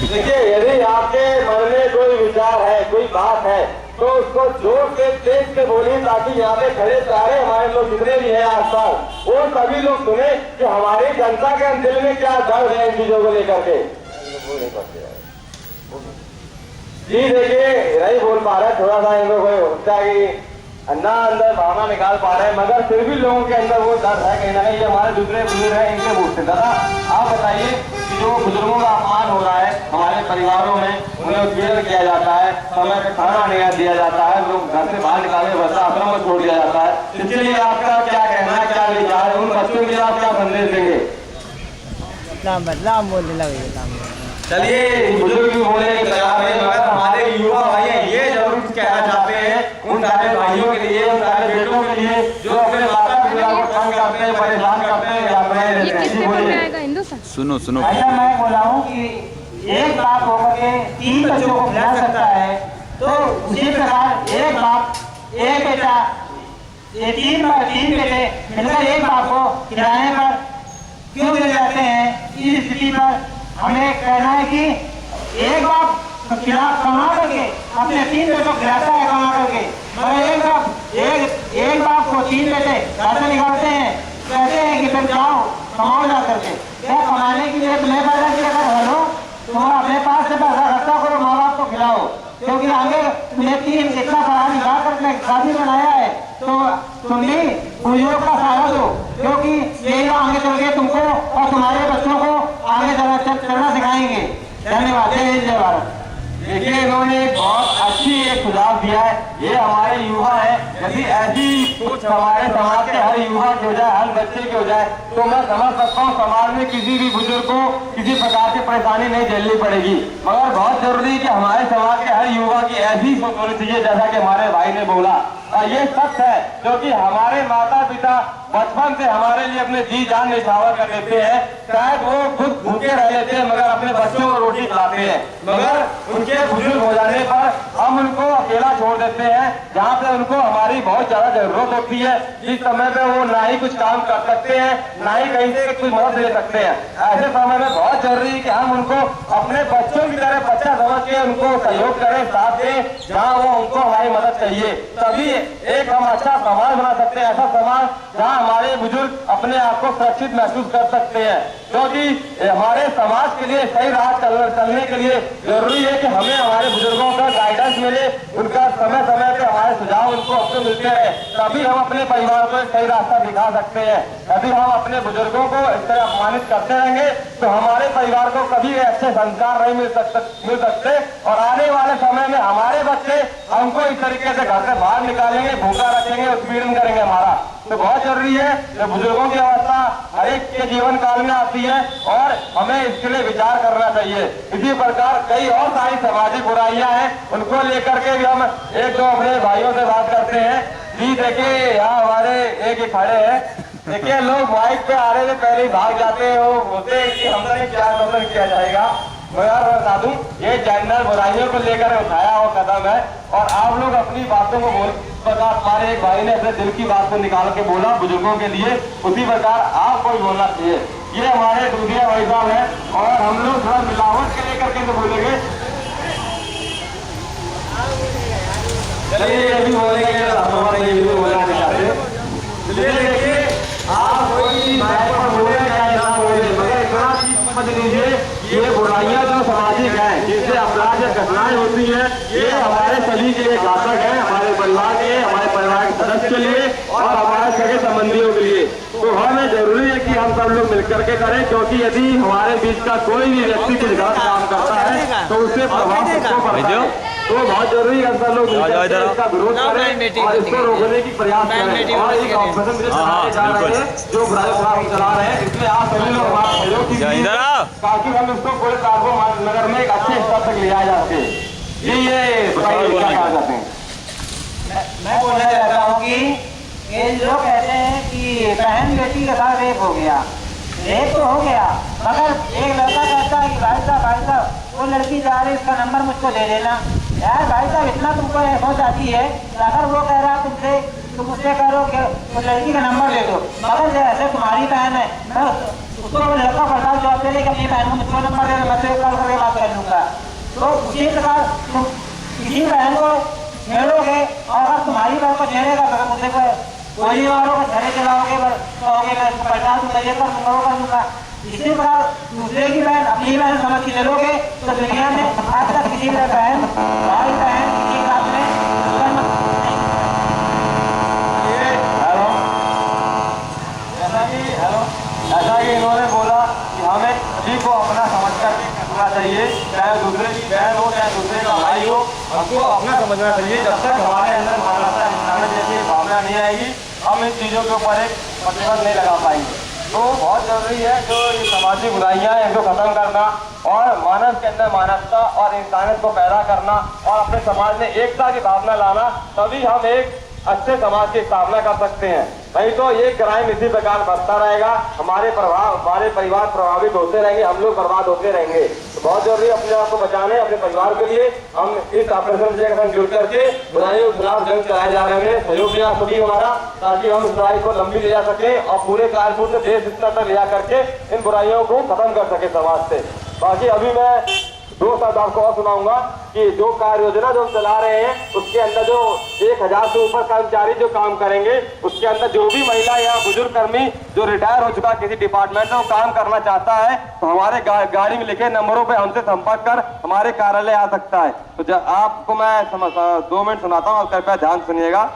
देखिए, यदि आपके मन में कोई विचार है, कोई बात है, तो उसको जोर से तेज से बोलिए, ताकि यहाँ पे खड़े सारे हमारे लोग जितने भी हैं आसपास, वो सभी लोग सुने कि हमारी जनता के दिल में क्या दर्द है इन चीजों को लेकर के। जी देखिए, नहीं बोल पा रहे, थोड़ा सा इनको कोई होता है कि अन्ना अंदर भावना निकाल पा रहे हैं, मगर फिर भी लोगों के अंदर वो दर्द है कहीं ना कहीं। ये हमारे दूसरे बुजुर्ग हैं, इनसे पूछते दादा आप बताइए कि जो बुजुर्गों का अपमान हो रहा है हमारे परिवारों में, उन्हें उत्पीड़न किया जाता है, समय पे खाना नहीं दिया जाता है, लोग घर से बाहर निकालने वृद्धाश्रम में छोड़ दिया जाता है, इसके लिए आपका क्या कहना है, क्या विचार है, उन बच्चों के लिए आप क्या संदेश देंगे? बदलाव बोलने लगे। चलिए, बुजुर्ग भी बोलने के तैयार है, मगर हमारे युवा भाई ये जरूर कहना चाहते हैं उन सारे भाइयों के लिए, उन सारे बेटों के लिए जो अपने माता पिता को तंग करते हैं, परेशान करते हैं, सुनो सुनो। ऐसा मैं बोला हूँ कि एक बाप होकर के 3 बच्चों को खिला सकता है, तो उसी प्रकार एक बाप एक बेटा, ये 3 बेटे मिलकर एक बाप को खिलाने पर क्यों मिल जाते हैं? इस स्थिति पर हमें कहना है कि एक बाप कमा करके अपने 3 बेटों को खिलाता है, कमा करके, मगर एक बाप को 3 बेटे घर से निकालते हैं, कहते हैं कि तुम जाओ कमाओ जा करके। क्या कमाने के लिए मैं पैदा किया कर हेलो, तुम अपने पास से पैसा खर्चा करो, माँ बाप को खिलाओ, क्योंकि आगे तुम्हें इतना पढ़ा लिखा करके शादी बनाया है, तो तुम भी बुजुर्ग का सहारा दो, क्योंकि यही आगे चल के तुमको और तुम्हारे बच्चों को आगे चलना सिखाएंगे। धन्यवाद। जय भारत। देखिए, इन्होंने बहुत अच्छी एक सुझाव दिया है, ये हमारे युवा है, यदि ऐसी कुछ हमारे समाज के हर युवा की हो जाए, हर बच्चे की हो जाए, तो मैं समझ सकता हूँ समाज में किसी भी बुजुर्ग को किसी प्रकार की परेशानी नहीं झेलनी पड़ेगी। मगर बहुत जरूरी है कि हमारे समाज के हर युवा की ऐसी सोच होनी चाहिए, जैसा कि हमारे भाई ने बोला, और ये सच है, क्योंकि हमारे माता पिता बचपन से हमारे लिए अपने जी जान निछावर कर देते हैं, शायद वो खुद भूखे रह लेते हैं मगर अपने बच्चों को रोटी खिलाते हैं, मगर उनके बुजुर्ग हो जाने पर हम उनको अकेला छोड़ देते हैं, जहाँ पे उनको हमारी बहुत ज्यादा जरूरत होती है, जिस समय पे वो ना ही कुछ काम कर सकते हैं, ना ही कहीं से कुछ मदद ले सकते हैं। ऐसे समय में बहुत जरूरी है कि हम उनको अपने बच्चों की तरह बच्चा समझ के उनको सहयोग करें, साथ दें, जहाँ वो उनको हमारी मदद चाहिए, तभी एक हम अच्छा समाज बना सकते हैं, ऐसा समाज जहाँ हमारे बुजुर्ग अपने आप को सुरक्षित महसूस कर सकते हैं। क्योंकि हमारे समाज के लिए सही राह चलने के लिए जरूरी है कि हमें हमारे बुजुर्गों का गाइडेंस मिले, उनका समय समय पे हमारे सुझाव उनको हमको मिलते रहे, तभी हम अपने परिवार को एक सही रास्ता दिखा सकते हैं। यदि हम अपने बुजुर्गों को इस तरह अपमानित करते रहेंगे तो हमारे परिवार को कभी अच्छे संस्कार नहीं मिल सकते, और आने वाले समय में हमारे बच्चे हमको इस तरीके से घर से बाहर निकालेंगे, भूखा रखेंगे, उत्पीड़न करेंगे हमारा। तो बहुत जरूरी है कि बुजुर्गों की अवस्था हर एक के जीवन काल में आती है और हमें इसके लिए विचार करना चाहिए। इसी प्रकार कई और सारी सामाजिक बुराइयां हैं, उनको लेकर के भी हम एक दो अपने भाइयों से बात करते हैं। जी देखिए, यहाँ हमारे एक खड़े हैं, देखिए लोग बाइक पे आ रहे थे, पहले ही भाग जाते हैं, वो बोलते हैं कि हमसे क्या कदम किया जाएगा। मगर बता दूं, ये जनरल बुराइयों को लेकर उठाया हुआ कदम है, और आप लोग अपनी बातों को बोल प्रकार हमारे एक भाई ने अपने दिल की बात को निकाल के बोला बुजुर्गों के लिए, उसी प्रकार आपको भी बोलना चाहिए। ये हमारे दूसरे भाई साहब है, और हम लोग थोड़ा मिलावट के लेकर के तो बोलेंगे, चलिए ये भी बोलेंगे, ये भी बोलना चाहते। चलिए देखिए, आप कोई बात पर बोले चाहे ना बोले, मगर इतना चीज समझ लीजिए, ये बुराइयां जो सामाजिक हैं, जिससे अपराध या घटनाएं होती हैं, ये हमारे सभी के लिए घातक है, हमारे परिवार के, हमारे परिवार के सदस्य के लिए और हमारे सगे संबंधियों के लिए। तो हमें जरूरी है कि हम सब लोग मिलकर के करें, क्योंकि यदि हमारे बीच का कोई भी व्यक्ति कुछ गलत काम करता है तो उससे प्रभाव सबको पड़ता है। तो बहुत जरूरी है सब लोग मिलकर इसका विरोध करें और इसको रोकने की प्रयास करें, और एक ऑपरेशन जा रहे हैं जो बुराई चला रहे हैं, इसमें आप सभी लोग हमारा सहयोग कीजिए ताकि हम इसको पूरे कानपुर नगर में एक अच्छे स्तर तक ले आए जा सके। ये बताइए क्या कहा जाते हैं? मैं बोलना चाहता हूँ कि ये लोग कहते हैं कि बहन बेटी के साथ रेप हो गया, रेप तो हो गया, मगर एक लड़का कहता है कि भाई साहब वो लड़की जा रही है, इसका नंबर मुझको दे देना। यार भाई साहब, इतना तुमको सोच आती है, अगर वो कह रहा है तुमसे तुम मुझसे करो कि उस लड़की का नंबर दे दो, मगर जैसे तुम्हारी बहन है, मैं उसको लड़का फटाक जवाब दे कि अपनी बहन को मुझको नंबर दे दो, मैं तो कॉल करके बात कर लूँगा। तो उसी प्रकार तुम किसी बहन को छेड़ोगे और अगर तुम्हारी बहन को छेड़ेगा तो मुझे गोली मारोगे, झड़े चलाओगे, कहोगे मैं इसको पलटा दूंगा, ये कर दूंगा, वो कर दूंगा। इसी प्रकार दूसरे की बहन अपनी बहन समझ के चलोगे तो दुनिया में आज तक किसी भी बहन भाई बहन किसी बात में ऐसा कि इन्होंने बोला कि हमें सभी को अपना समझ कर करना चाहिए, चाहे दूसरे की बहन हो चाहे दूसरे का भाई हो, हमको अपना समझना चाहिए। जब तक हमारे अंदर मानवता इंसानियत जैसी भावना नहीं आएगी, हम इन चीज़ों के ऊपर एक प्रतिबंध नहीं लगा पाएंगे। तो बहुत जरूरी है जो ये समाजी बुराइयां हैं इनको खत्म करना और मानव के अंदर मानवता और इंसानियत को पैदा करना और अपने समाज में एकता की भावना लाना, तभी हम एक अच्छे समाज की स्थापना कर सकते हैं। नहीं तो ये क्राइम इसी प्रकार बढ़ता रहेगा, हमारे परिवार प्रभावित होते रहेंगे, हम लोग बर्बाद होते रहेंगे। तो बहुत जरूरी है अपने आप को बचाने, अपने परिवार के लिए हम इस ऑपरेशन से जुड़ करके बुराइयों के खिलाफ जंग चलाए जा रहे हैं। सहयोग देना सभी हमारा, ताकि हम इस बुराई को लंबी ले जा सके और पूरे कार्यसूत्र से देश स्तर तक ले जा करके इन बुराइयों को खत्म कर सके समाज से। बाकी अभी मैं 2 शब्द आपको और सुनाऊंगा कि जो कार्य योजना जो हम चला रहे हैं उसके अंदर जो 1000 से ऊपर कर्मचारी जो काम करेंगे, उसके अंदर जो भी महिला या बुजुर्ग कर्मी जो रिटायर हो चुका किसी डिपार्टमेंट में वो काम करना चाहता है तो हमारे गाड़ी में लिखे नंबरों पे हमसे संपर्क कर हमारे कार्यालय आ सकता है। तो आपको मैं 2 मिनट सुनाता हूँ, कृपया ध्यान सुनिएगा।